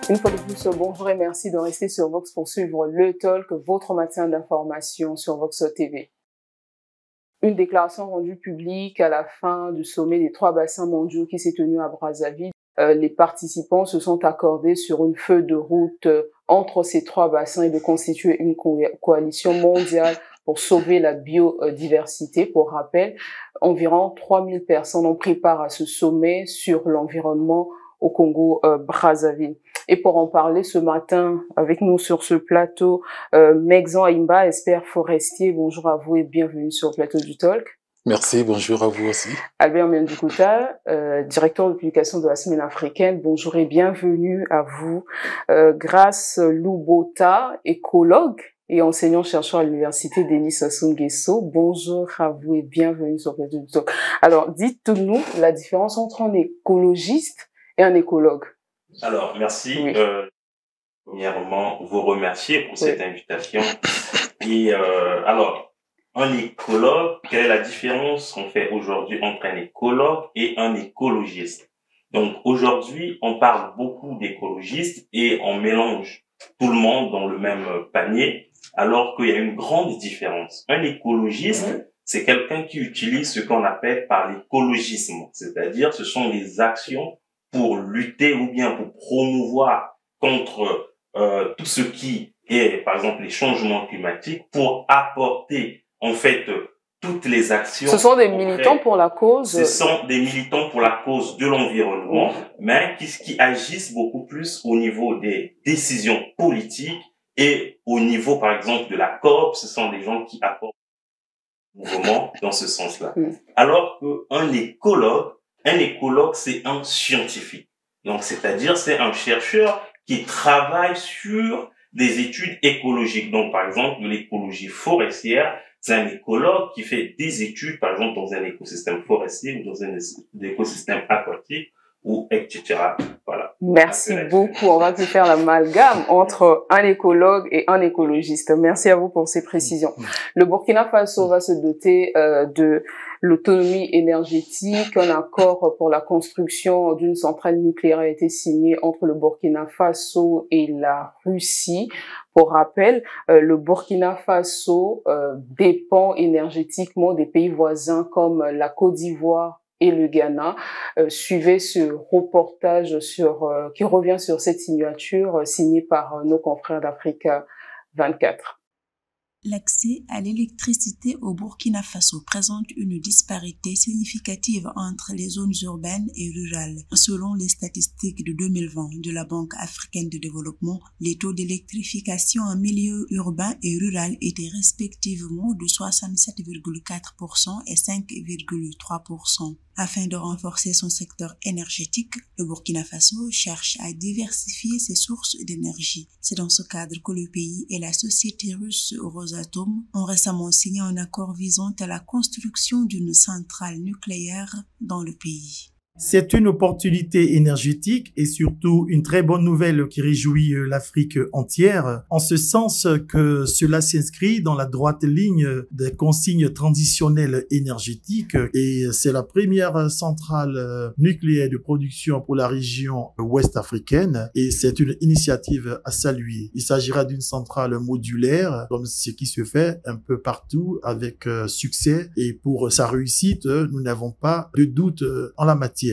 Une fois de plus, bonjour et merci de rester sur Vox pour suivre le Talk, votre matin d'information sur Vox TV. Une déclaration rendue publique à la fin du sommet des 3 bassins mondiaux qui s'est tenu à Brazzaville. Les participants se sont accordés sur une feuille de route entre ces 3 bassins et de constituer une coalition mondiale pour sauver la biodiversité. Pour rappel, environ 3000 personnes ont pris part à ce sommet sur l'environnement au Congo Brazzaville. Et pour en parler ce matin avec nous sur ce plateau, Megzan Aimba, expert forestier, bonjour à vous et bienvenue sur le plateau du Talk. Merci, bonjour à vous aussi. Albert Mendoukuta, directeur de publication de la Semaine africaine, bonjour et bienvenue à vous. Grace Loubota, écologue et enseignant-chercheur à l'université Denis Sassou Nguesso, bonjour à vous et bienvenue sur le plateau du Talk. Alors, dites-nous la différence entre un écologiste et un écologue. Alors, merci. Oui. Premièrement, vous remercier pour cette invitation. Et alors, un écologue, quelle est la différence qu'on fait aujourd'hui entre un écologue et un écologiste? Donc, aujourd'hui, on parle beaucoup d'écologistes et on mélange tout le monde dans le même panier, alors qu'il y a une grande différence. Un écologiste, c'est quelqu'un qui utilise ce qu'on appelle par l'écologisme, c'est-à-dire ce sont des actions pour lutter ou bien pour promouvoir contre tout ce qui est, par exemple, les changements climatiques, pour apporter, en fait, toutes les actions. Ce sont des militants pour la cause. Ce sont des militants pour la cause de l'environnement, mais qui agissent beaucoup plus au niveau des décisions politiques et au niveau, par exemple, de la COP. Ce sont des gens qui apportent le mouvement dans ce sens-là. Alors qu'un écologue, c'est un scientifique. Donc, c'est-à-dire, c'est un chercheur qui travaille sur des études écologiques. Donc, par exemple, de l'écologie forestière, c'est un écologue qui fait des études, par exemple, dans un écosystème forestier ou dans un écosystème aquatique, ou etc. Voilà. Merci beaucoup. On va plus faire l'amalgame entre un écologue et un écologiste. Merci à vous pour ces précisions. Le Burkina Faso va se doter de l'autonomie énergétique. Un accord pour la construction d'une centrale nucléaire a été signé entre le Burkina Faso et la Russie. Pour rappel, le Burkina Faso dépend énergétiquement des pays voisins comme la Côte d'Ivoire et le Ghana. Suivez ce reportage qui revient sur cette signature signée par nos confrères d'Africa 24. L'accès à l'électricité au Burkina Faso présente une disparité significative entre les zones urbaines et rurales. Selon les statistiques de 2020 de la Banque africaine de développement, les taux d'électrification en milieu urbain et rural étaient respectivement de 67,4% et 5,3%. Afin de renforcer son secteur énergétique, le Burkina Faso cherche à diversifier ses sources d'énergie. C'est dans ce cadre que le pays et la société russe Rosatom ont récemment signé un accord visant à la construction d'une centrale nucléaire dans le pays. C'est une opportunité énergétique et surtout une très bonne nouvelle qui réjouit l'Afrique entière, en ce sens que cela s'inscrit dans la droite ligne des consignes transitionnelles énergétiques et c'est la première centrale nucléaire de production pour la région ouest africaine et c'est une initiative à saluer. Il s'agira d'une centrale modulaire comme ce qui se fait un peu partout avec succès et pour sa réussite, nous n'avons pas de doute en la matière.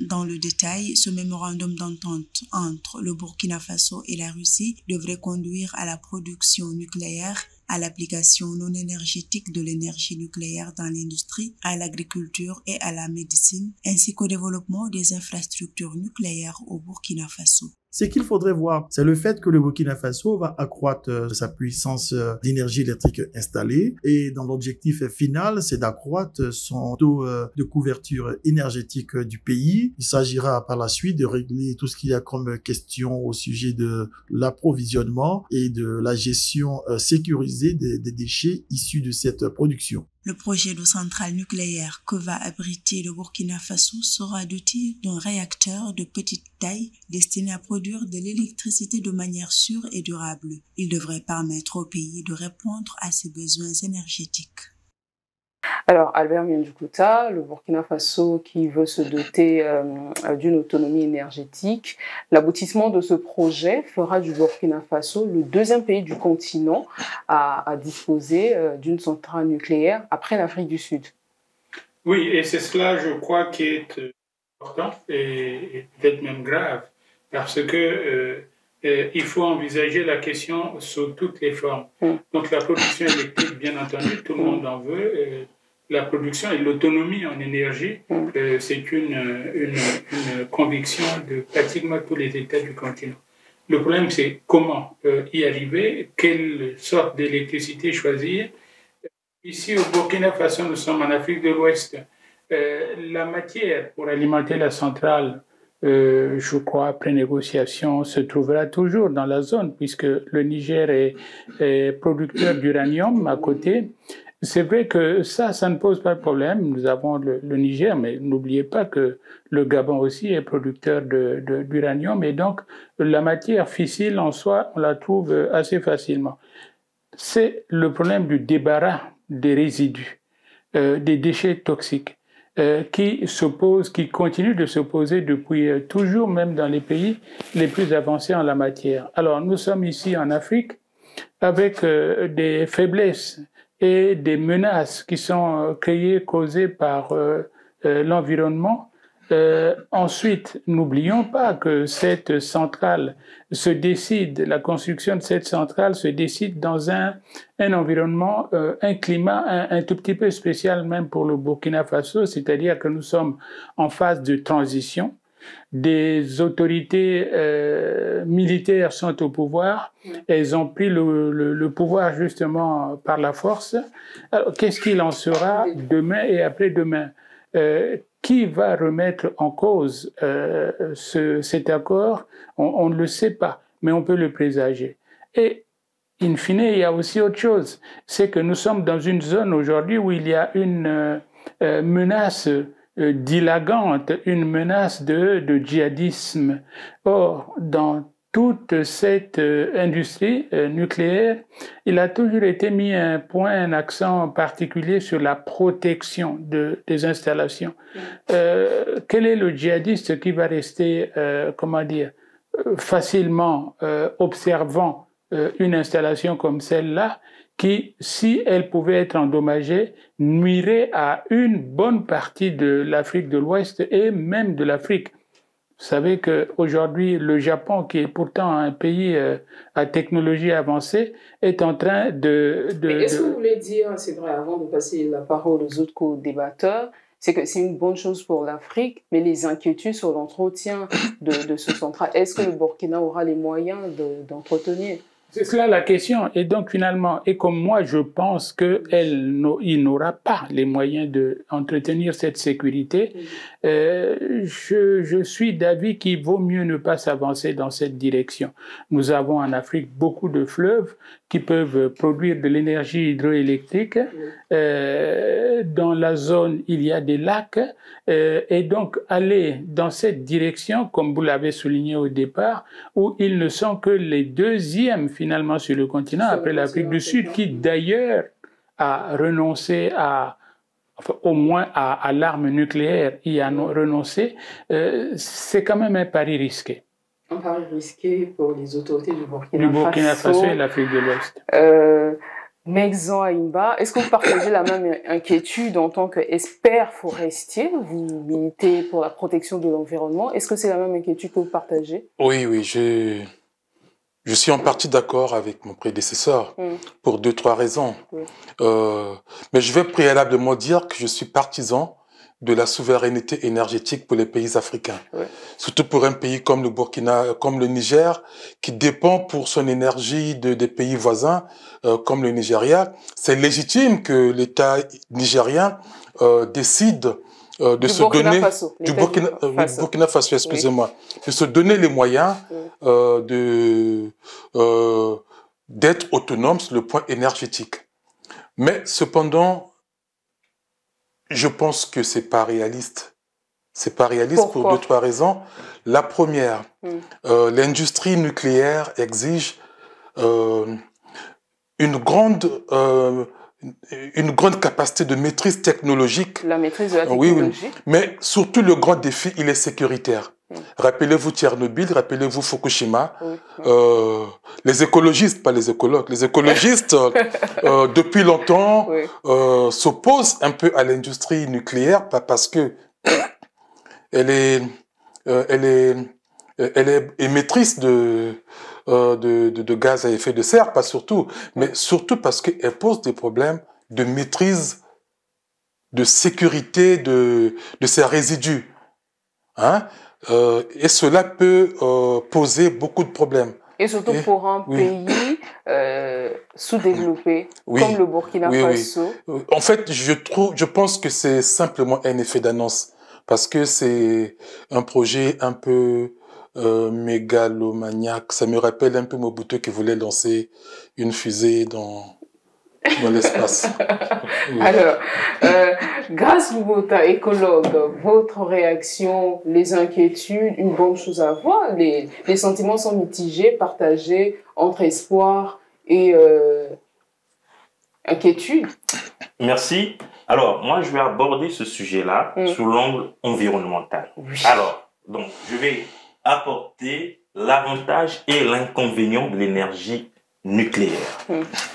Dans le détail, ce mémorandum d'entente entre le Burkina Faso et la Russie devrait conduire à la production nucléaire, à l'application non énergétique de l'énergie nucléaire dans l'industrie, à l'agriculture et à la médecine, ainsi qu'au développement des infrastructures nucléaires au Burkina Faso. Ce qu'il faudrait voir, c'est le fait que le Burkina Faso va accroître sa puissance d'énergie électrique installée et dans l'objectif final, c'est d'accroître son taux de couverture énergétique du pays. Il s'agira par la suite de régler tout ce qu'il y a comme question au sujet de l'approvisionnement et de la gestion sécurisée des déchets issus de cette production. Le projet de centrale nucléaire que va abriter le Burkina Faso sera doté d'un réacteur de petite taille destiné à produire de l'électricité de manière sûre et durable. Il devrait permettre au pays de répondre à ses besoins énergétiques. Alors, Albert Mianjoukouta, le Burkina Faso qui veut se doter d'une autonomie énergétique, l'aboutissement de ce projet fera du Burkina Faso le deuxième pays du continent à disposer d'une centrale nucléaire après l'Afrique du Sud. Oui, et c'est cela, je crois, qui est important et peut-être même grave, parce que il faut envisager la question sous toutes les formes. Donc la production électrique, bien entendu, tout le monde en veut. La production et l'autonomie en énergie, c'est une conviction de pratiquement tous les États du continent. Le problème, c'est comment y arriver, quelle sorte d'électricité choisir. Ici, au Burkina Faso, nous sommes en Afrique de l'Ouest. La matière pour alimenter la centrale, je crois, après négociation, se trouvera toujours dans la zone, puisque le Niger est producteur d'uranium à côté. C'est vrai que ça ne pose pas de problème. Nous avons le Niger, mais n'oubliez pas que le Gabon aussi est producteur d'uranium. Et donc, la matière fissile en soi, on la trouve assez facilement. C'est le problème du débarras des résidus, des déchets toxiques, qui continue de se poser depuis toujours, même dans les pays les plus avancés en la matière. Alors, nous sommes ici en Afrique avec des faiblesses et des menaces qui sont causées par l'environnement. Ensuite, n'oublions pas que cette centrale se décide, la construction de cette centrale se décide dans un environnement, un climat un tout petit peu spécial même pour le Burkina Faso, c'est-à-dire que nous sommes en phase de transition. Des autorités militaires sont au pouvoir, elles ont pris le pouvoir justement par la force. Alors, qu'est-ce qu'il en sera demain et après-demain? Qui va remettre en cause cet accord? On ne le sait pas, mais on peut le présager. Et in fine, il y a aussi autre chose, c'est que nous sommes dans une zone aujourd'hui où il y a une menace dilagante, une menace de djihadisme. Or, dans toute cette industrie nucléaire, il a toujours été mis un accent particulier sur la protection des installations. Quel est le djihadiste qui va rester, facilement observant une installation comme celle-là, qui, si elle pouvait être endommagée, nuirait à une bonne partie de l'Afrique de l'Ouest et même de l'Afrique. Vous savez qu'aujourd'hui, le Japon, qui est pourtant un pays à technologie avancée, est en train Est-ce que vous voulez dire, c'est vrai, avant de passer la parole aux autres co-débatteurs, c'est que c'est une bonne chose pour l'Afrique, mais les inquiétudes sur l'entretien de ce central, est-ce que le Burkina aura les moyens d'entretenir? C'est cela la question. Et donc finalement, et comme moi je pense qu'il n'aura pas les moyens d'entretenir cette sécurité, je suis d'avis qu'il vaut mieux ne pas s'avancer dans cette direction. Nous avons en Afrique beaucoup de fleuves qui peuvent produire de l'énergie hydroélectrique. Dans la zone, il y a des lacs. Et donc aller dans cette direction, comme vous l'avez souligné au départ, où ils ne sont que les deuxièmes finalement sur le continent, après l'Afrique du Sud, qui d'ailleurs a renoncé au moins à l'arme nucléaire, y a renoncé, c'est quand même un pari risqué. Un pari risqué pour les autorités du Burkina Faso et l'Afrique de l'Ouest. Megzan Aimba, est-ce que vous partagez la même inquiétude en tant qu'expert forestier? Vous militez pour la protection de l'environnement. Est-ce que c'est la même inquiétude que vous partagez? Oui, je suis en partie d'accord avec mon prédécesseur pour 2-3 raisons. Mais je vais préalablement dire que je suis partisan de la souveraineté énergétique pour les pays africains. Surtout pour un pays comme le Burkina, comme le Niger, qui dépend pour son énergie des pays voisins, comme le Nigeria. C'est légitime que l'État nigérien décide de se donner du Burkina Faso, excusez-moi, de se donner les moyens d'être autonome sur le point énergétique. Mais cependant, je pense que c'est pas réaliste. C'est pas réaliste pour 2-3 raisons. La première, l'industrie nucléaire exige une grande une grande capacité de maîtrise technologique. La maîtrise de la technologie. Oui, oui. Mais surtout, le grand défi, il est sécuritaire. Rappelez-vous Tchernobyl, rappelez-vous Fukushima. Les écologistes, pas les écologues, les écologistes, depuis longtemps, s'opposent un peu à l'industrie nucléaire, pas parce que elle est émettrice de gaz à effet de serre, pas surtout, mais surtout parce qu'elle pose des problèmes de maîtrise, de sécurité de ses résidus. Hein? Et cela peut poser beaucoup de problèmes. Et surtout pour un pays sous-développé, comme le Burkina Faso. En fait, je pense que c'est simplement un effet d'annonce, parce que c'est un projet un peu mégalomaniaque. Ça me rappelle un peu Mobutu qui voulait lancer une fusée dans l'espace. Alors, Grace Lubota, écologue, votre réaction, les inquiétudes, une bonne chose à voir. Les sentiments sont mitigés, partagés entre espoir et inquiétude. Merci. Alors, moi, je vais aborder ce sujet-là sous l'angle environnemental. Alors, donc, je vais apporter l'avantage et l'inconvénient de l'énergie nucléaire.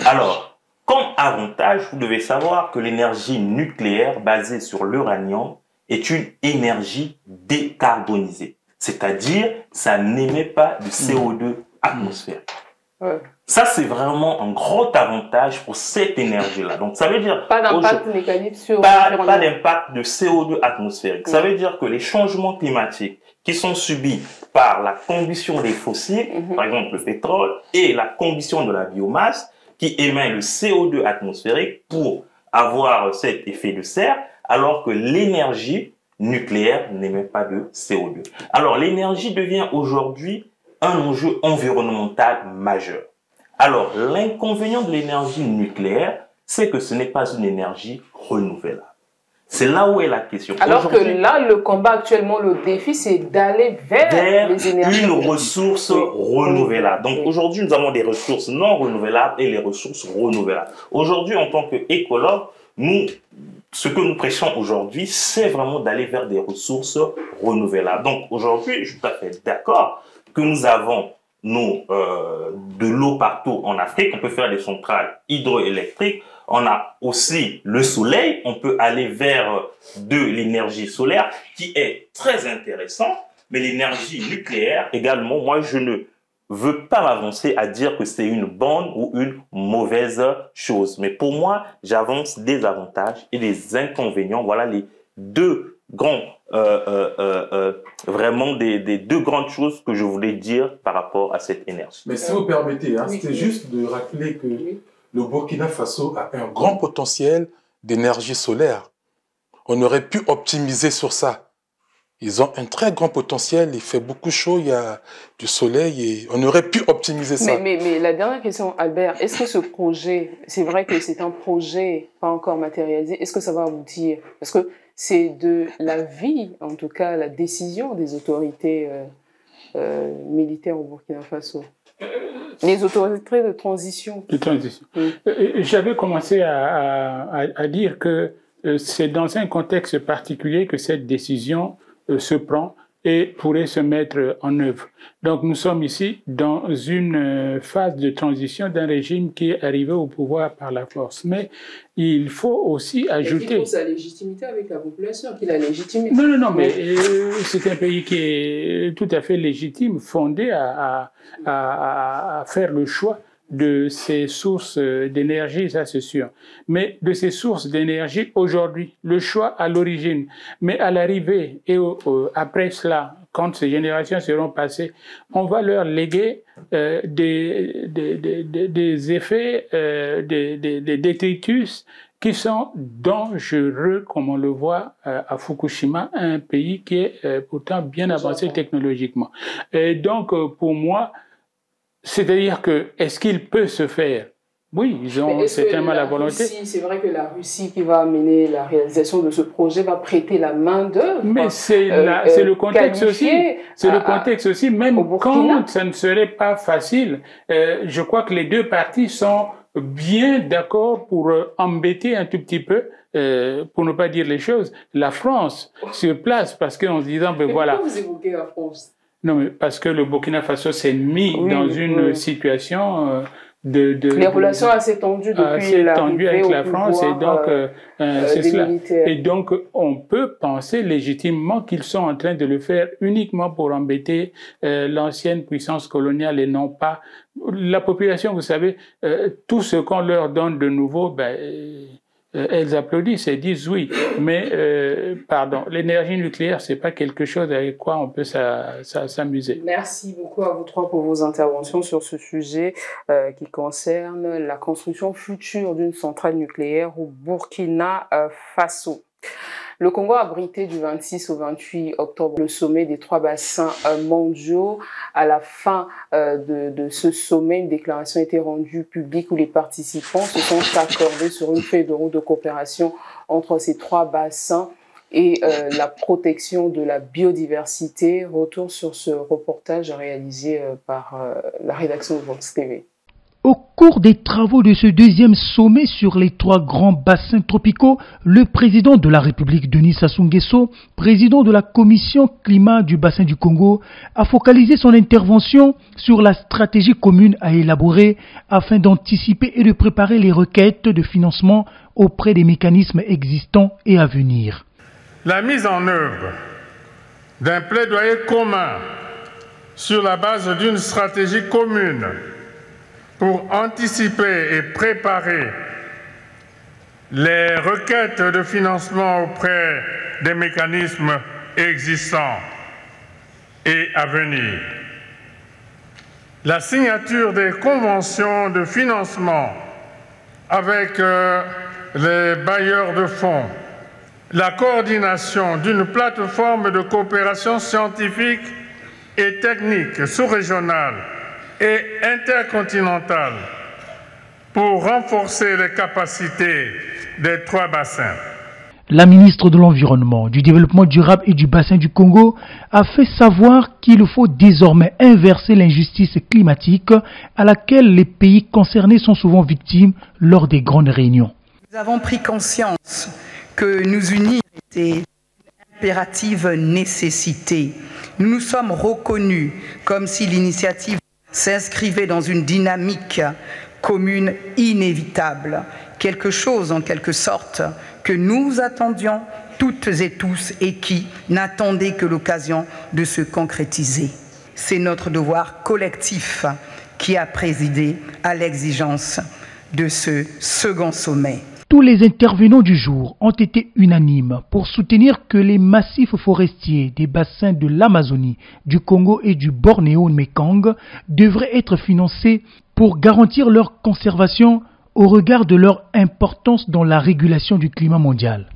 Alors, comme avantage, vous devez savoir que l'énergie nucléaire basée sur l'uranium est une énergie décarbonisée. C'est-à-dire, ça n'émet pas de CO2 atmosphérique. Ça, c'est vraiment un gros avantage pour cette énergie-là. Donc, ça veut dire... Pas d'impact mécanique sur... Pas d'impact de CO2 atmosphérique. Ça veut dire que les changements climatiques qui sont subis par la combustion des fossiles, par exemple le pétrole, et la combustion de la biomasse, qui émet le CO2 atmosphérique pour avoir cet effet de serre, alors que l'énergie nucléaire n'émet pas de CO2. Alors, l'énergie devient aujourd'hui un enjeu environnemental majeur. Alors, l'inconvénient de l'énergie nucléaire, c'est que ce n'est pas une énergie renouvelable. C'est là où est la question. Alors que là, le combat actuellement, le défi, c'est d'aller vers les énergies. Une ressource renouvelable. Donc aujourd'hui, nous avons des ressources non renouvelables et les ressources renouvelables. Aujourd'hui, en tant qu'écologue, ce que nous prêchons aujourd'hui, c'est vraiment d'aller vers des ressources renouvelables. Donc aujourd'hui, je suis tout à fait d'accord que nous avons de l'eau partout en Afrique. On peut faire des centrales hydroélectriques. On a aussi le soleil. On peut aller vers de l'énergie solaire qui est très intéressant. Mais l'énergie nucléaire également, moi, je ne veux pas m'avancer à dire que c'est une bonne ou une mauvaise chose. Mais pour moi, j'avance des avantages et des inconvénients. Voilà les deux grands, vraiment des deux grandes choses que je voulais dire par rapport à cette énergie. Mais si vous permettez, c'était juste de rappeler que le Burkina Faso a un grand potentiel d'énergie solaire. On aurait pu optimiser sur ça. Ils ont un très grand potentiel, il fait beaucoup chaud, il y a du soleil et on aurait pu optimiser ça. Mais la dernière question, Albert, est-ce que ce projet, c'est vrai que c'est un projet pas encore matérialisé, est-ce que ça va aboutir? Parce que c'est de l'avis, en tout cas la décision des autorités militaires au Burkina Faso. Les autorités de transition. J'avais commencé à dire que c'est dans un contexte particulier que cette décision se prend et pourrait se mettre en œuvre. Donc nous sommes ici dans une phase de transition d'un régime qui est arrivé au pouvoir par la force. Mais il faut aussi ajouter... Il faut sa légitimité avec la population, qu'il a légitimé. Non, mais c'est un pays qui est tout à fait légitime, fondé à faire le choix de ces sources d'énergie, ça c'est sûr. Mais de ces sources d'énergie aujourd'hui, le choix à l'origine, mais à l'arrivée et après cela, quand ces générations seront passées, on va leur léguer des effets, des détritus qui sont dangereux, comme on le voit à Fukushima, un pays qui est pourtant bien avancé technologiquement. Et donc, pour moi, c'est-à-dire que, est-ce qu'il peut se faire? Oui, ils ont certainement la volonté. C'est vrai que la Russie qui va amener la réalisation de ce projet va prêter la main d'œuvre. Mais c'est le contexte aussi. C'est le contexte aussi, même quand ça ne serait pas facile. Je crois que les deux parties sont bien d'accord pour embêter un tout petit peu, pour ne pas dire les choses, la France sur place, parce qu'en se disant, ben voilà. Pourquoi vous évoquez la France? Non, mais parce que le Burkina Faso s'est mis dans une situation les relations assez tendues depuis l'arrivée avec la au France, et donc c'est des cela. militaires. Et donc on peut penser légitimement qu'ils sont en train de le faire uniquement pour embêter l'ancienne puissance coloniale et non pas la population. Vous savez, tout ce qu'on leur donne de nouveau, elles applaudissent et disent oui, mais pardon, l'énergie nucléaire, c'est pas quelque chose avec quoi on peut s'amuser. Merci beaucoup à vous trois pour vos interventions sur ce sujet qui concerne la construction future d'une centrale nucléaire au Burkina Faso. Le Congo a abrité du 26 au 28 octobre le sommet des 3 bassins mondiaux. À la fin de ce sommet, une déclaration a été rendue publique où les participants se sont accordés sur une feuille de route de coopération entre ces 3 bassins et la protection de la biodiversité. Retour sur ce reportage réalisé par la rédaction de Vox TV. Au cours des travaux de ce deuxième sommet sur les 3 grands bassins tropicaux, le président de la République, Denis Sassou Nguesso, président de la commission climat du bassin du Congo, a focalisé son intervention sur la stratégie commune à élaborer afin d'anticiper et de préparer les requêtes de financement auprès des mécanismes existants et à venir. La mise en œuvre d'un plaidoyer commun sur la base d'une stratégie commune pour anticiper et préparer les requêtes de financement auprès des mécanismes existants et à venir. La signature des conventions de financement avec les bailleurs de fonds, la coordination d'une plateforme de coopération scientifique et technique sous-régionale et intercontinentale pour renforcer les capacités des 3 bassins. La ministre de l'Environnement, du Développement durable et du bassin du Congo a fait savoir qu'il faut désormais inverser l'injustice climatique à laquelle les pays concernés sont souvent victimes lors des grandes réunions. Nous avons pris conscience que nous unir était une impérative nécessité. Nous nous sommes reconnus comme si l'initiative s'inscrivait dans une dynamique commune inévitable, quelque chose en quelque sorte que nous attendions toutes et tous et qui n'attendait que l'occasion de se concrétiser. C'est notre devoir collectif qui a présidé à l'exigence de ce second sommet. Tous les intervenants du jour ont été unanimes pour soutenir que les massifs forestiers des bassins de l'Amazonie, du Congo et du Bornéo-Mékong devraient être financés pour garantir leur conservation au regard de leur importance dans la régulation du climat mondial.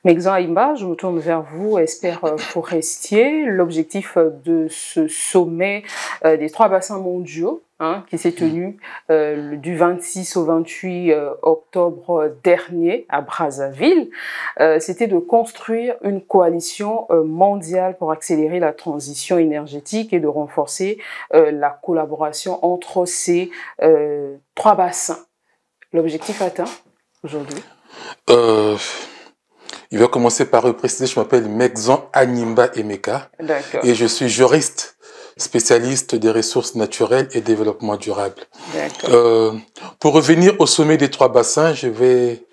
Mexan Aimba, je me tourne vers vous, expert forestier. L'objectif de ce sommet des 3 bassins mondiaux qui s'est tenu du 26 au 28 octobre dernier à Brazzaville, c'était de construire une coalition mondiale pour accélérer la transition énergétique et de renforcer la collaboration entre ces 3 bassins. L'objectif atteint aujourd'hui? Il va commencer par préciser, je m'appelle Mexan Animba Emeka et je suis juriste spécialiste des ressources naturelles et développement durable. Pour revenir au sommet des 3 bassins, je vais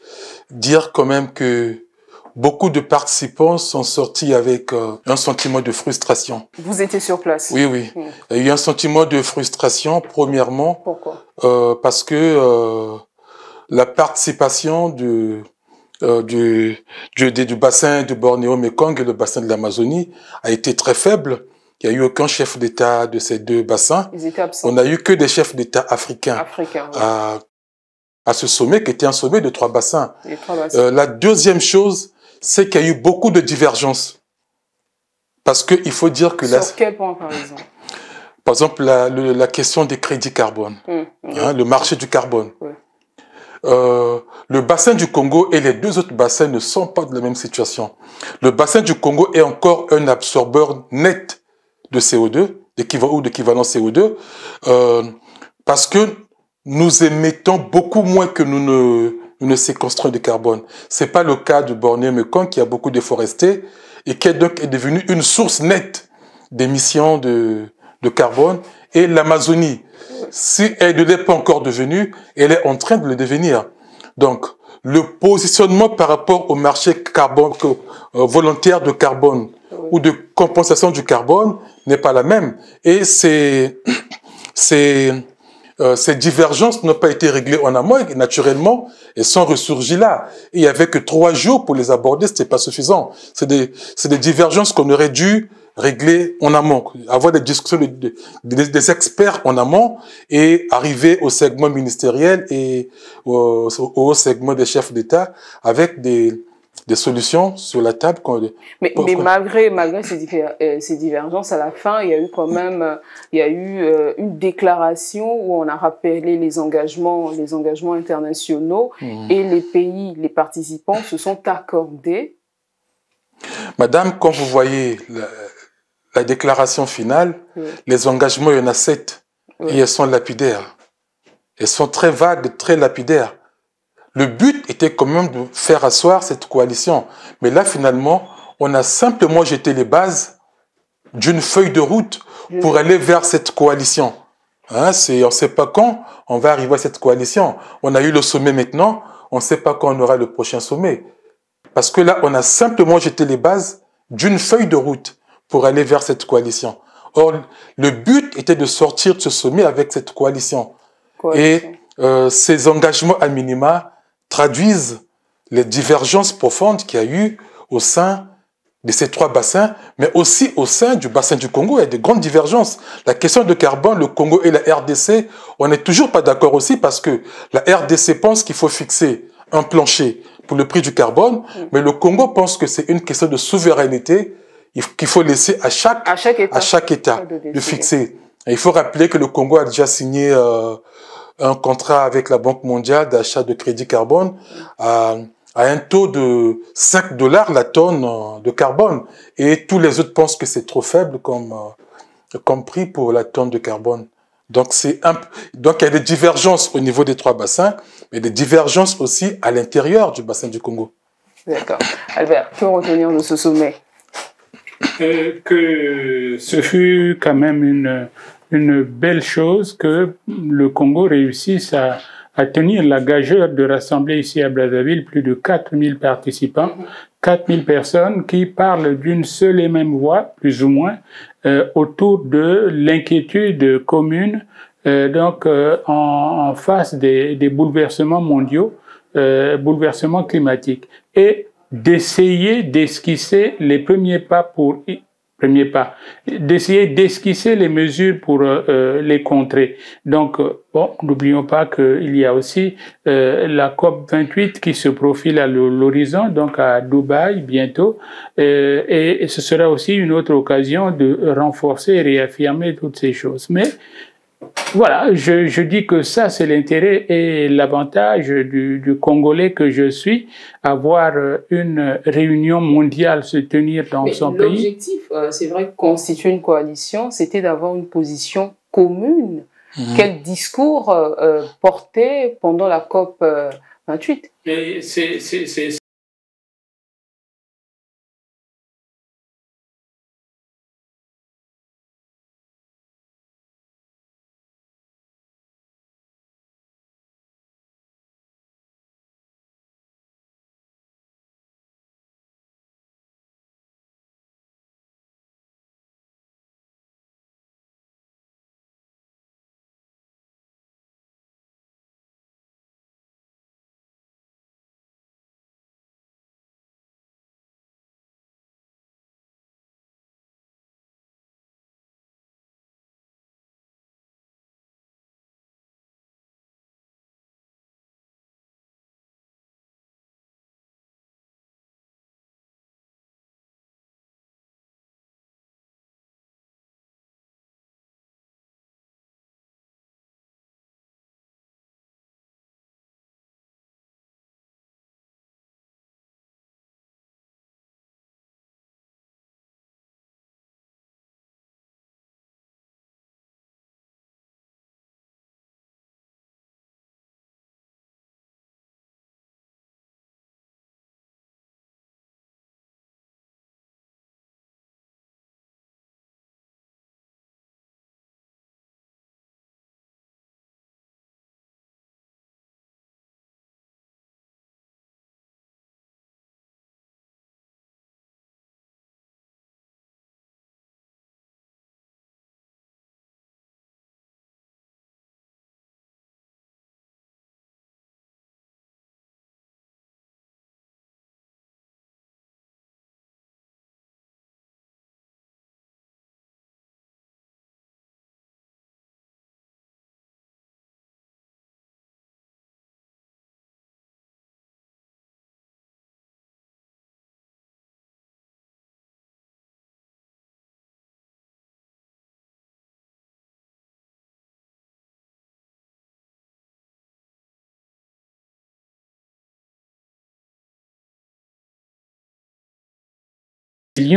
dire quand même que beaucoup de participants sont sortis avec un sentiment de frustration. Vous étiez sur place? Oui, oui. Il y a eu un sentiment de frustration, premièrement. Pourquoi? Parce que la participation du bassin de Bornéo-Mékong et le bassin de l'Amazonie a été très faible. Il n'y a eu aucun chef d'État de ces 2 bassins. Ils étaient absents. On n'a eu que des chefs d'État africains à ce sommet qui était un sommet de 3 bassins. La deuxième chose, c'est qu'il y a eu beaucoup de divergences. Parce qu'il faut dire que... Sur quel point, par exemple? Par exemple, la question des crédits carbone, le marché du carbone. Le bassin du Congo et les 2 autres bassins ne sont pas de la même situation. Le bassin du Congo est encore un absorbeur net de CO2, d'équivalent CO2, parce que nous émettons beaucoup moins que nous ne séquestrons de carbone. C'est pas le cas du Bornéo-Mekong qui a beaucoup déforesté et qui est devenu une source nette d'émissions de carbone. Et l'Amazonie, si elle ne l'est pas encore devenue, elle est en train de le devenir. Donc, le positionnement par rapport au marché carbone, volontaire de carbone ou de compensation du carbone n'est pas la même. Et ces divergences n'ont pas été réglées en amont et naturellement, elles sont ressurgies là. Et il n'y avait que 3 jours pour les aborder, ce n'était pas suffisant. C'est des divergences qu'on aurait dû régler en amont, avoir des discussions des experts en amont et arriver au segment ministériel et au segment des chefs d'État avec des solutions sur la table. Mais malgré ces divergences, à la fin, il y a eu quand même une déclaration où on a rappelé les engagements internationaux et les participants se sont accordés. Madame, quand vous voyez la déclaration finale, les engagements, il y en a 7 et elles sont lapidaires. Elles sont très vagues, très lapidaires. Le but était quand même de faire asseoir cette coalition. Mais là, finalement, on a simplement jeté les bases d'une feuille de route pour aller vers cette coalition. Hein, on ne sait pas quand on va arriver à cette coalition. On a eu le sommet maintenant, on ne sait pas quand on aura le prochain sommet. Parce que là, on a simplement jeté les bases d'une feuille de route pour aller vers cette coalition. Or, le but était de sortir de ce sommet avec cette coalition. Et ces engagements à minima traduisent les divergences profondes qu'il y a eu au sein de ces 3 bassins, mais aussi au sein du bassin du Congo. Il y a de grandes divergences. La question de carbone, le Congo et la RDC, on n'est toujours pas d'accord aussi parce que la RDC pense qu'il faut fixer un plancher pour le prix du carbone, mais le Congo pense que c'est une question de souveraineté qu'il faut laisser à chaque État de fixer. Et il faut rappeler que le Congo a déjà signé un contrat avec la Banque mondiale d'achat de crédit carbone à un taux de 5 $ la tonne de carbone. Et tous les autres pensent que c'est trop faible comme prix pour la tonne de carbone. Donc, donc il y a des divergences au niveau des 3 bassins, mais des divergences aussi à l'intérieur du bassin du Congo. D'accord. Albert, que retenir de ce sommet? Que ce fut quand même une belle chose que le Congo réussisse à tenir la gageure de rassembler ici à Brazzaville plus de 4000 participants, 4000 personnes qui parlent d'une seule et même voix, plus ou moins, autour de l'inquiétude commune, en face des bouleversements mondiaux, bouleversements climatiques. Et d'essayer d'esquisser les d'essayer d'esquisser les mesures pour les contrer. Donc, bon, n'oublions pas qu'il y a aussi la COP 28 qui se profile à l'horizon, donc à Dubaï bientôt, et ce sera aussi une autre occasion de renforcer et réaffirmer toutes ces choses. Mais voilà, je dis que ça, c'est l'intérêt et l'avantage du Congolais que je suis, avoir une réunion mondiale se tenir dans son pays. L'objectif, c'est vrai, constituer une coalition, c'était d'avoir une position commune. Quel discours porter pendant la COP 28? C'est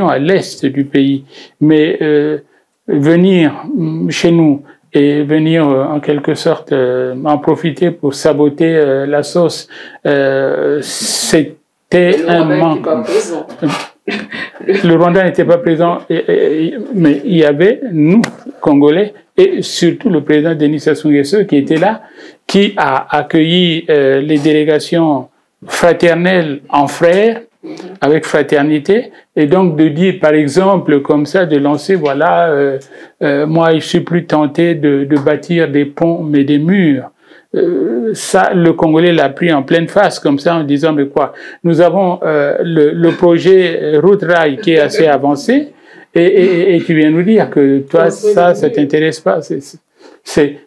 à l'est du pays. Mais venir chez nous et venir en quelque sorte en profiter pour saboter la sauce, c'était un manque. Le Rwanda n'était pas présent, mais il y avait nous, Congolais, et surtout le président Denis Sassou Nguesso qui était là, qui a accueilli les délégations fraternelles en frères, avec fraternité, et donc de dire, par exemple, comme ça, de lancer, voilà, moi, je suis plus tenté de bâtir des ponts, mais des murs. Ça, le Congolais l'a pris en pleine face, comme ça, en disant, mais quoi, nous avons le projet Route Rail qui est assez avancé, et tu viens nous dire que toi, ça t'intéresse pas. C'est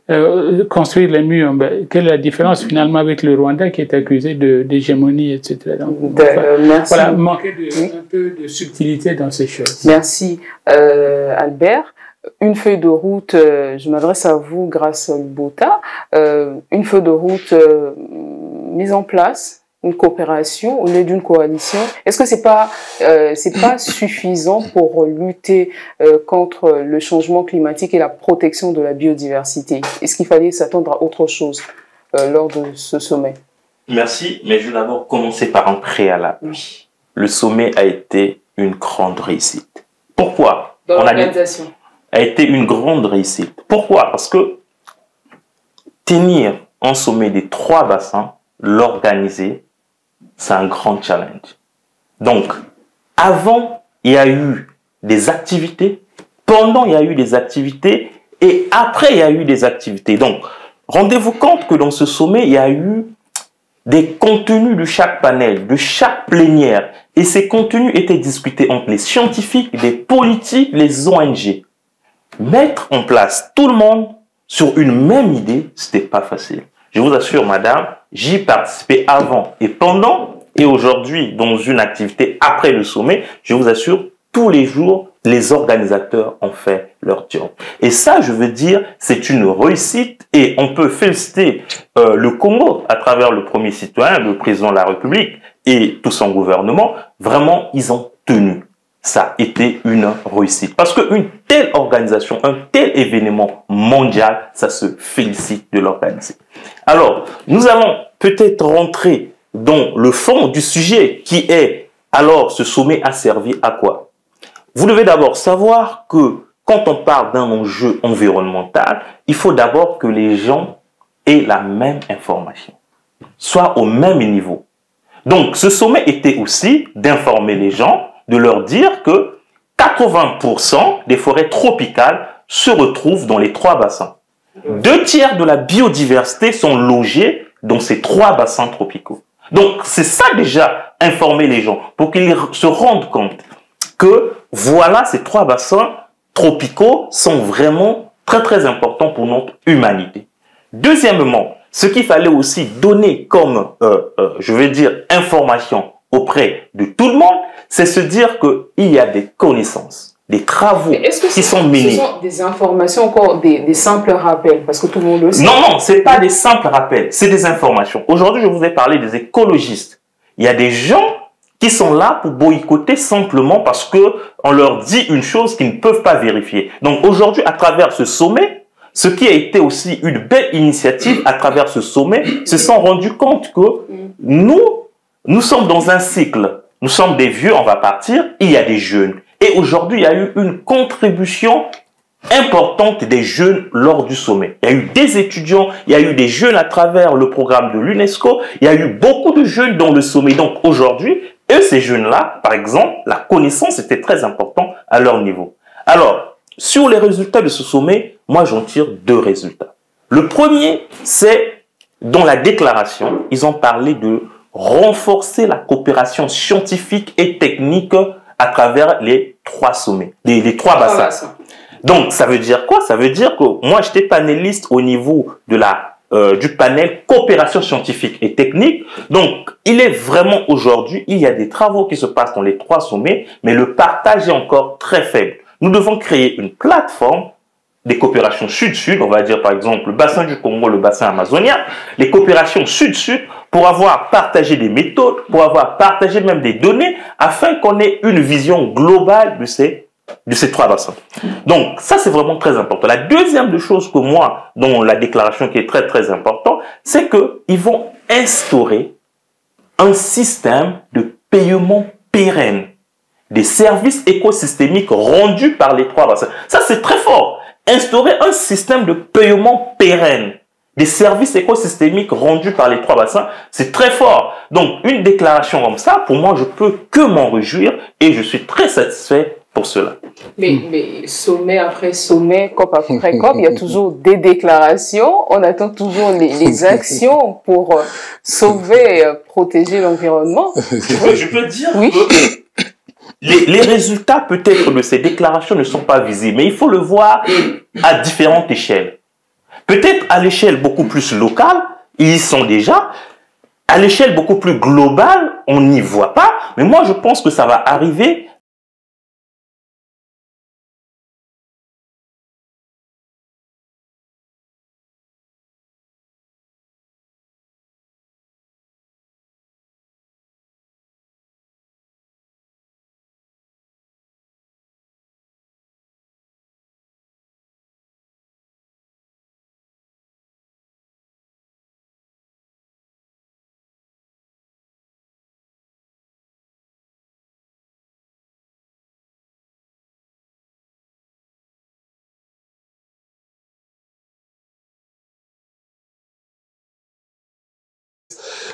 construire les murs. Ben, quelle est la différence finalement avec le Rwanda qui est accusé d'hégémonie, etc. Donc, merci. Voilà, manquer un peu de subtilité dans ces choses. Merci, Albert. Une feuille de route, je m'adresse à vous grâce à Bota, une feuille de route mise en place, une coopération au lieu d'une coalition. Est-ce que c'est pas suffisant pour lutter contre le changement climatique et la protection de la biodiversité? Est-ce qu'il fallait s'attendre à autre chose lors de ce sommet? Merci, mais je vais d'abord commencer par un préalable. Oui. Le sommet a été une grande réussite. Pourquoi? Dans l'organisation. A été une grande réussite. Pourquoi? Parce que tenir un sommet des 3 bassins, l'organiser, c'est un grand challenge. Donc, avant, il y a eu des activités, pendant, il y a eu des activités, et après, il y a eu des activités. Donc, rendez-vous compte que dans ce sommet, il y a eu des contenus de chaque panel, de chaque plénière, et ces contenus étaient discutés entre les scientifiques, les politiques, les ONG. Mettre en place tout le monde sur une même idée, c'était pas facile. Je vous assure, madame, j'y participais avant et pendant, et aujourd'hui, dans une activité après le sommet, je vous assure, tous les jours, les organisateurs ont fait leur job. Et ça, je veux dire, c'est une réussite, et on peut féliciter le Congo à travers le premier citoyen, le président de la République et tout son gouvernement. Vraiment, ils ont tenu. Ça a été une réussite. Parce qu'une telle organisation, un tel événement mondial, ça se félicite de l'organiser. Alors, nous allons peut-être rentrer dans le fond du sujet qui est, alors, ce sommet a servi à quoi? Vous devez d'abord savoir que quand on parle d'un enjeu environnemental, il faut d'abord que les gens aient la même information, soient au même niveau. Donc, ce sommet était aussi d'informer les gens, de leur dire que 80% des forêts tropicales se retrouvent dans les 3 bassins. 2 tiers de la biodiversité sont logés dans ces 3 bassins tropicaux. Donc, c'est ça déjà, informer les gens, pour qu'ils se rendent compte que, voilà, ces 3 bassins tropicaux sont vraiment très très importants pour notre humanité. Deuxièmement, ce qu'il fallait aussi donner comme, je vais dire, information auprès de tout le monde, c'est se dire qu'il y a des connaissances, des travaux qui sont menés. Ce sont des informations, encore des simples rappels, parce que tout le monde le sait. Non, ce n'est pas des simples rappels, c'est des informations. Aujourd'hui, je vous ai parlé des écologistes. Il y a des gens qui sont là pour boycotter simplement parce qu'on leur dit une chose qu'ils ne peuvent pas vérifier. Donc aujourd'hui, à travers ce sommet, ce qui a été aussi une belle initiative à travers ce sommet, se sont rendus compte que nous sommes dans un cycle. Nous sommes des vieux, on va partir, il y a des jeunes. Et aujourd'hui, il y a eu une contribution importante des jeunes lors du sommet. Il y a eu des étudiants, il y a eu des jeunes à travers le programme de l'UNESCO, il y a eu beaucoup de jeunes dans le sommet. Donc aujourd'hui, ces jeunes-là, par exemple, la connaissance était très importante à leur niveau. Alors, sur les résultats de ce sommet, moi j'en tire 2 résultats. Le premier, c'est dans la déclaration, ils ont parlé de renforcer la coopération scientifique et technique à travers les 3 sommets, les 3 bassins. Donc, ça veut dire quoi? Ça veut dire que moi, j'étais panéliste au niveau de du panel coopération scientifique et technique. Donc, il est vraiment aujourd'hui, il y a des travaux qui se passent dans les 3 sommets, mais le partage est encore très faible. Nous devons créer une plateforme des coopérations sud-sud, on va dire par exemple le bassin du Congo, le bassin amazonien, les coopérations sud-sud, pour avoir partagé des méthodes, pour avoir partagé même des données, afin qu'on ait une vision globale de ces 3 bassins. Donc, ça, c'est vraiment très important. La deuxième des choses que moi, dans la déclaration qui est très, très important, c'est qu'ils vont instaurer un système de paiement pérenne des services écosystémiques rendus par les 3 bassins. Ça, c'est très fort. Instaurer un système de paiement pérenne des services écosystémiques rendus par les 3 bassins, c'est très fort. Donc, une déclaration comme ça, pour moi, je peux que m'en réjouir et je suis très satisfait pour cela. Mais sommet après sommet, COP après COP, il y a toujours des déclarations. On attend toujours les actions pour sauver, protéger l'environnement. Je peux dire que les résultats peut-être de ces déclarations ne sont pas visibles, mais il faut le voir à différentes échelles. Peut-être à l'échelle beaucoup plus locale, ils y sont déjà. À l'échelle beaucoup plus globale, on n'y voit pas. Mais moi, je pense que ça va arriver.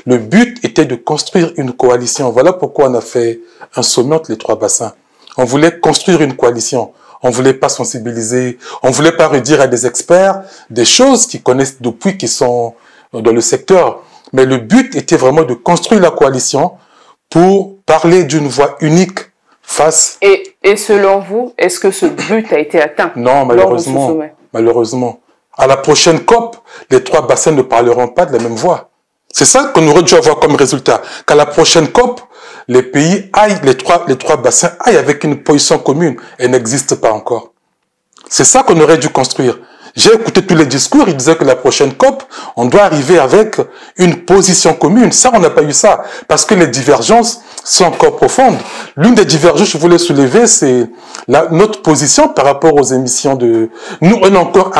Le but était de construire une coalition. Voilà pourquoi on a fait un sommet entre les 3 bassins. On voulait construire une coalition. On ne voulait pas sensibiliser. On ne voulait pas redire à des experts des choses qu'ils connaissent depuis, qui sont dans le secteur. Mais le but était vraiment de construire la coalition pour parler d'une voix unique face... Et selon vous, est-ce que ce but a été atteint? Non, malheureusement. Malheureusement. À la prochaine COP, les 3 bassins ne parleront pas de la même voix. C'est ça qu'on aurait dû avoir comme résultat. Qu'à la prochaine COP, les pays aillent, les trois bassins aillent avec une position commune. Elle n'existe pas encore. C'est ça qu'on aurait dû construire. J'ai écouté tous les discours, ils disaient que la prochaine COP, on doit arriver avec une position commune. Ça, on n'a pas eu ça. Parce que les divergences sont encore profondes. L'une des divergences que je voulais soulever, c'est notre position par rapport aux émissions de... Nous, on est encore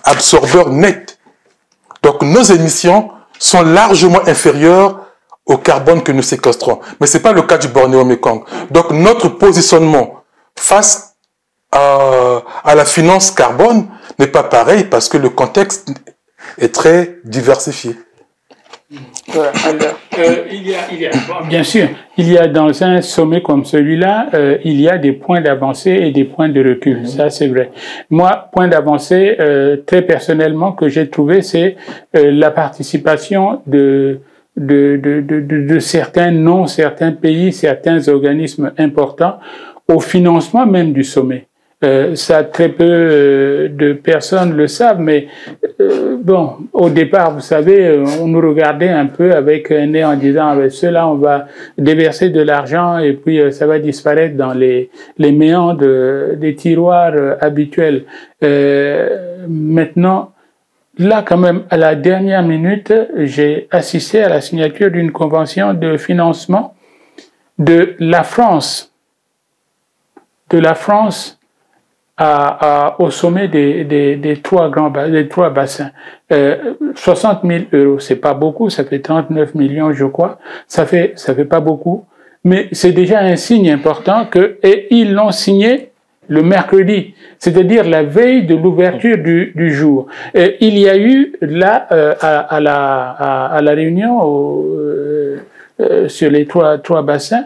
absorbeurs nets. Donc, nos émissions sont largement inférieures au carbone que nous séquestrons. Mais ce n'est pas le cas du Bornéo-Mékong. Donc, notre positionnement face à la finance carbone n'est pas pareil parce que le contexte est très diversifié. Bien sûr, il y a dans un sommet comme celui-là, il y a des points d'avancée et des points de recul. Ça, c'est vrai. Moi, point d'avancée, très personnellement, que j'ai trouvé, c'est la participation de certains pays, certains organismes importants au financement même du sommet. Ça, très peu de personnes le savent, mais bon, au départ, vous savez, on nous regardait un peu avec un nez en disant « ceux-là, on va déverser de l'argent et puis ça va disparaître dans les méandres des tiroirs habituels. » Maintenant, là, quand même, à la dernière minute, j'ai assisté à la signature d'une convention de financement de la France. Au sommet des 3 bassins. 60 000 €, c'est pas beaucoup, ça fait 39 millions, je crois. Ça fait pas beaucoup, mais c'est déjà un signe important et ils l'ont signé le mercredi, c'est-à-dire la veille de l'ouverture du jour. Il y a eu là, à la réunion sur les trois bassins,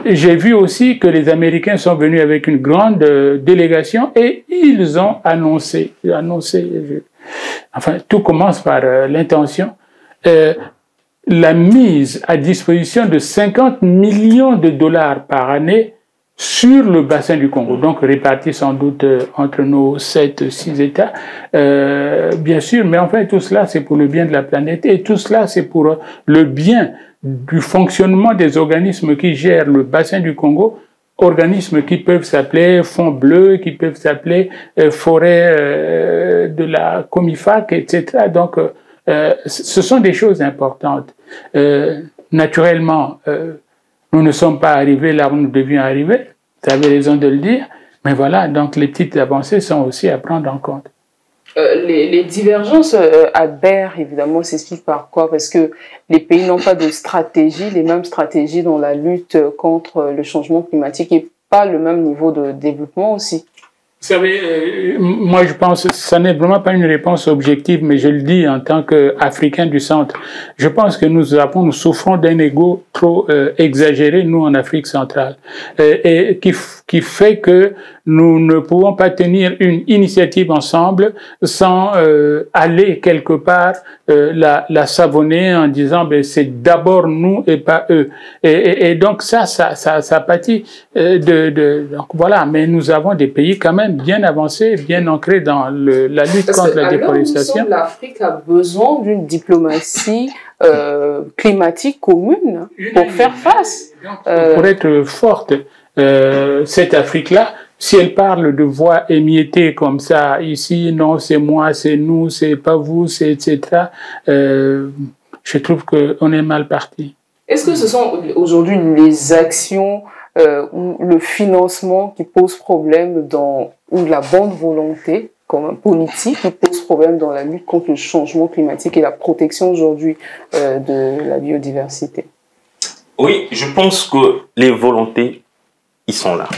j'ai vu aussi que les Américains sont venus avec une grande délégation et ils ont annoncé, enfin, tout commence par l'intention, la mise à disposition de 50 millions de dollars par année sur le bassin du Congo, donc répartis sans doute entre nos 7-6 États, bien sûr, mais enfin tout cela c'est pour le bien de la planète et tout cela c'est pour le bien du fonctionnement des organismes qui gèrent le bassin du Congo, organismes qui peuvent s'appeler Fonds Bleu, qui peuvent s'appeler Forêt de la Comifac, etc. Donc ce sont des choses importantes. Naturellement, nous ne sommes pas arrivés là où nous devions arriver, vous avez raison de le dire, mais voilà, donc les petites avancées sont aussi à prendre en compte. Les divergences à Berre, évidemment, s'expliquent par quoi? Parce que les pays n'ont pas de stratégie, les mêmes stratégies dans la lutte contre le changement climatique et pas le même niveau de développement aussi. Vous savez, moi je pense que ça n'est vraiment pas une réponse objective, mais je le dis en tant qu'Africain du centre. Je pense que nous souffrons d'un ego trop exagéré, nous en Afrique centrale, et qui fait que nous ne pouvons pas tenir une initiative ensemble sans aller quelque part la savonner en disant ben c'est d'abord nous et pas eux. Et donc ça pâtit donc voilà. Mais nous avons des pays quand même bien avancés, bien ancrés dans la lutte contre la déforestation. L'Afrique a besoin d'une diplomatie climatique commune pour faire face. Pour être forte, cette Afrique-là, si elle parle de voix émiettées comme ça, ici, non, c'est moi, c'est nous, c'est pas vous, c'est etc., je trouve qu'on est mal parti. Est-ce que ce sont aujourd'hui les actions ou le financement qui pose problème ou la bonne volonté comme un politique qui pose problème dans la lutte contre le changement climatique et la protection aujourd'hui de la biodiversité? Oui, je pense que les volontés, ils sont là.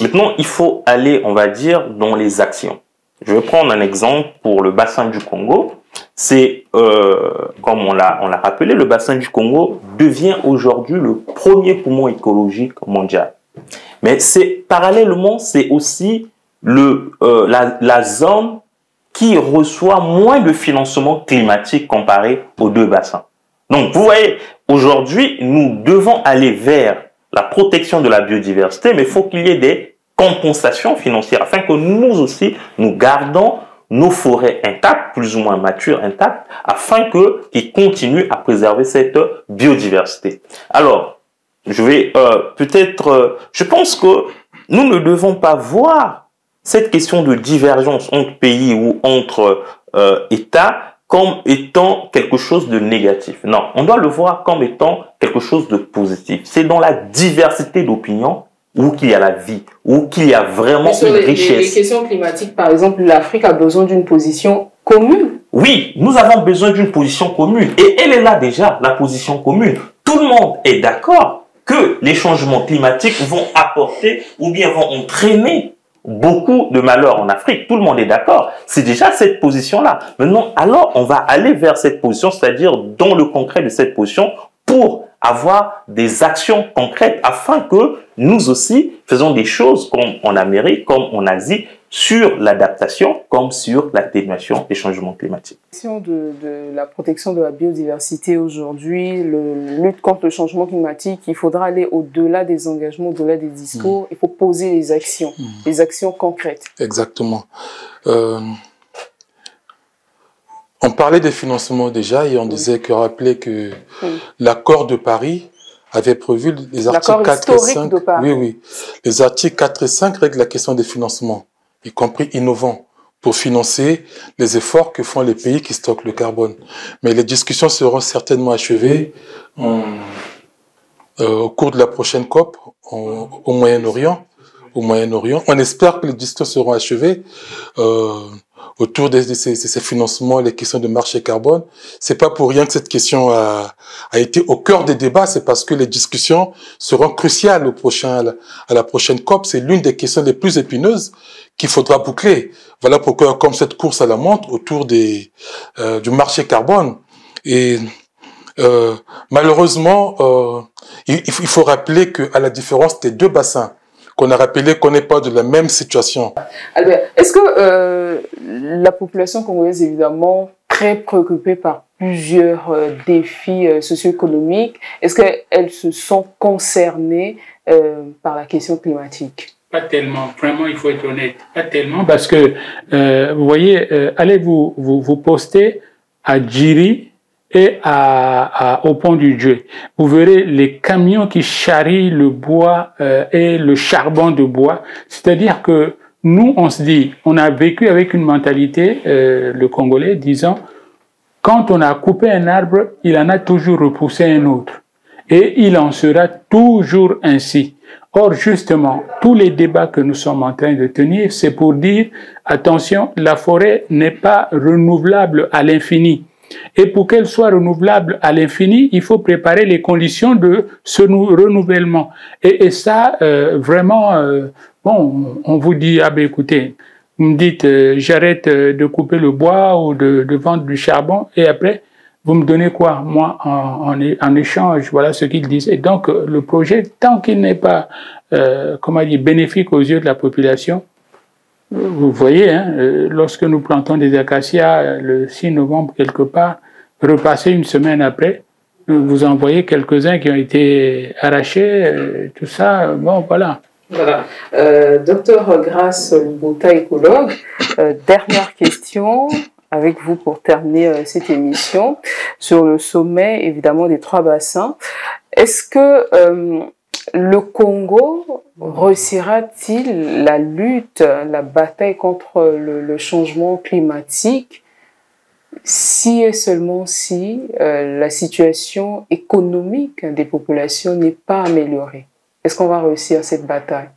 Maintenant, il faut aller, on va dire, dans les actions. Je vais prendre un exemple pour le bassin du Congo. C'est, comme on l'a rappelé, le bassin du Congo devient aujourd'hui le premier poumon écologique mondial. Mais parallèlement, c'est aussi la zone qui reçoit moins de financement climatique comparé aux deux bassins. Donc, vous voyez, aujourd'hui, nous devons aller vers la protection de la biodiversité, mais il faut qu'il y ait des compensations financières afin que nous aussi, nous gardons nos forêts intactes, plus ou moins matures, intactes, afin qu'ils continuent à préserver cette biodiversité. Alors, je vais je pense que nous ne devons pas voir cette question de divergence entre pays ou entre États comme étant quelque chose de négatif. Non, on doit le voir comme étant quelque chose de positif. C'est dans la diversité d'opinions où qu'il y a la vie, où qu'il y a vraiment une richesse. Les questions climatiques, par exemple, l'Afrique a besoin d'une position commune. Oui, nous avons besoin d'une position commune. Et elle est là déjà, la position commune. Tout le monde est d'accord que les changements climatiques vont apporter ou bien vont entraîner beaucoup de malheurs en Afrique. Tout le monde est d'accord. C'est déjà cette position-là. Maintenant, alors, on va aller vers cette position, c'est-à-dire dans le concret de cette position pour avoir des actions concrètes afin que nous aussi faisons des choses comme en Amérique, comme en Asie, sur l'adaptation comme sur l'atténuation des changements climatiques. La question de la protection de la biodiversité aujourd'hui, la lutte contre le changement climatique, il faudra aller au-delà des engagements, au-delà des discours. Il faut poser les actions concrètes. Exactement. On parlait des financements déjà et on disait rappelait que l'accord de Paris avait prévu les articles 4 et 5. Oui. Les articles 4 et 5 règlent la question des financements, y compris innovants, pour financer les efforts que font les pays qui stockent le carbone. Mais les discussions seront certainement achevées au cours de la prochaine COP au Moyen-Orient. On espère que les discussions seront achevées autour de ces financements, les questions de marché carbone. C'est pas pour rien que cette question a été au cœur des débats, c'est parce que les discussions seront cruciales à la prochaine COP. C'est l'une des questions les plus épineuses qu'il faudra boucler. Voilà pourquoi, comme cette course à la montre autour du marché carbone. Et malheureusement, il faut rappeler qu'à la différence des deux bassins, qu'on a rappelé qu'on n'est pas de la même situation. Albert, est-ce que la population congolaise est évidemment très préoccupée par plusieurs défis socio-économiques? Est-ce qu'elles se sont concernées par la question climatique? Pas tellement, vraiment il faut être honnête, pas tellement parce que, vous voyez, allez vous poster à Djiri et au pont du Dieu. Vous verrez les camions qui charrient le bois et le charbon de bois. C'est-à-dire que nous, on se dit, on a vécu avec une mentalité, le Congolais, disant, quand on a coupé un arbre, il en a toujours repoussé un autre. Et il en sera toujours ainsi. Or, justement, tous les débats que nous sommes en train de tenir, c'est pour dire, attention, la forêt n'est pas renouvelable à l'infini. Et pour qu'elle soit renouvelable à l'infini, il faut préparer les conditions de ce renouvellement. Et ça, vraiment, bon, on vous dit, ah ben écoutez, vous me dites, j'arrête de couper le bois ou de vendre du charbon, et après, vous me donnez quoi, moi, en échange? Voilà ce qu'ils disent. Et donc, le projet, tant qu'il n'est pas, comment dire, bénéfique aux yeux de la population, vous voyez, hein, lorsque nous plantons des acacias le 6 novembre quelque part, repassez une semaine après, vous en voyez quelques-uns qui ont été arrachés, tout ça, bon, voilà. Voilà. Docteur Grace Lubota, écologue, dernière question avec vous pour terminer cette émission sur le sommet, évidemment, des 3 bassins. Est-ce que le Congo réussira-t-il la lutte, la bataille contre le changement climatique si et seulement si la situation économique des populations n'est pas améliorée? Est-ce qu'on va réussir cette bataille?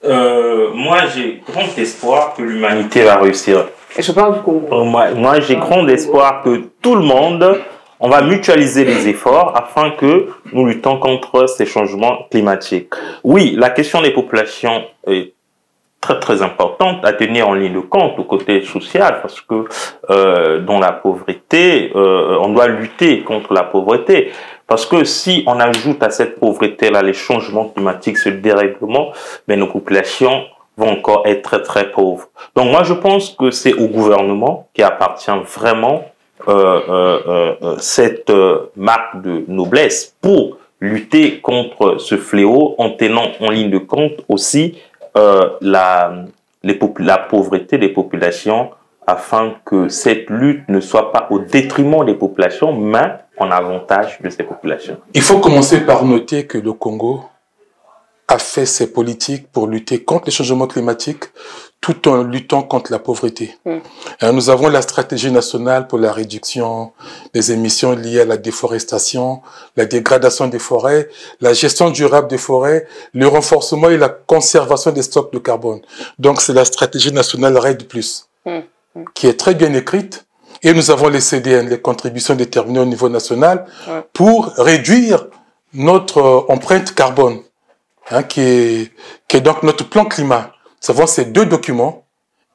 Moi, j'ai grand espoir que l'humanité va réussir. Et je parle du Congo. Moi j'ai grand espoir que tout le monde, on va mutualiser les efforts afin que nous luttons contre ces changements climatiques. Oui, la question des populations est très très importante à tenir en ligne de compte au côté social, parce que dans la pauvreté, on doit lutter contre la pauvreté. Parce que si on ajoute à cette pauvreté-là les changements climatiques, ce dérèglement, ben nos populations vont encore être très très pauvres. Donc moi je pense que c'est au gouvernement qui appartient vraiment cette marque de noblesse pour lutter contre ce fléau en tenant en ligne de compte aussi la pauvreté des populations, afin que cette lutte ne soit pas au détriment des populations, mais en avantage de ces populations. Il faut commencer par noter que le Congo a fait ses politiques pour lutter contre les changements climatiques tout en luttant contre la pauvreté. Nous avons la stratégie nationale pour la réduction des émissions liées à la déforestation, la dégradation des forêts, la gestion durable des forêts, le renforcement et la conservation des stocks de carbone. Donc c'est la stratégie nationale RED+, qui est très bien écrite. Et nous avons les CDN, les contributions déterminées au niveau national, pour réduire notre empreinte carbone, hein, qui est donc notre plan climat. Nous avons ces 2 documents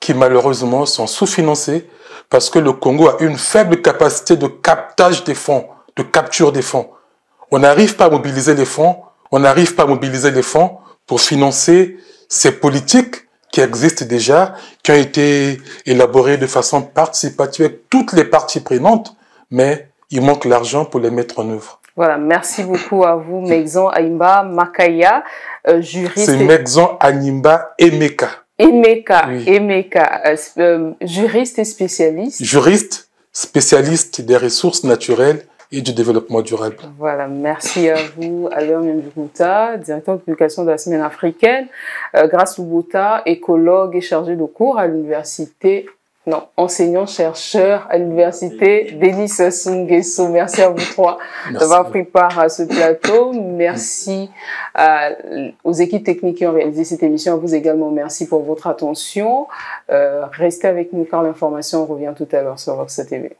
qui malheureusement sont sous-financés parce que le Congo a une faible capacité de captage des fonds, de capture des fonds. On n'arrive pas à mobiliser les fonds, pour financer ces politiques qui existent déjà, qui ont été élaborées de façon participative avec toutes les parties prenantes, mais il manque l'argent pour les mettre en œuvre. Voilà, merci beaucoup à vous, Megzan Aimba Makaya, juriste. C'est Megzan Aimba Emeka. Emeka, oui. Emeka, juriste et spécialiste. Juriste, spécialiste des ressources naturelles et du développement durable. Voilà, merci à vous, Alain Mbouta, directeur de publication de la Semaine africaine, Grace Lubota, écologue et chargé de cours à l'université, enseignant-chercheur à l'université Denis Sassou Nguesso. Merci à vous 3 d'avoir pris part à ce plateau. Merci aux équipes techniques qui ont réalisé cette émission. À vous également, merci pour votre attention. Restez avec nous car l'information revient tout à l'heure sur Vox TV.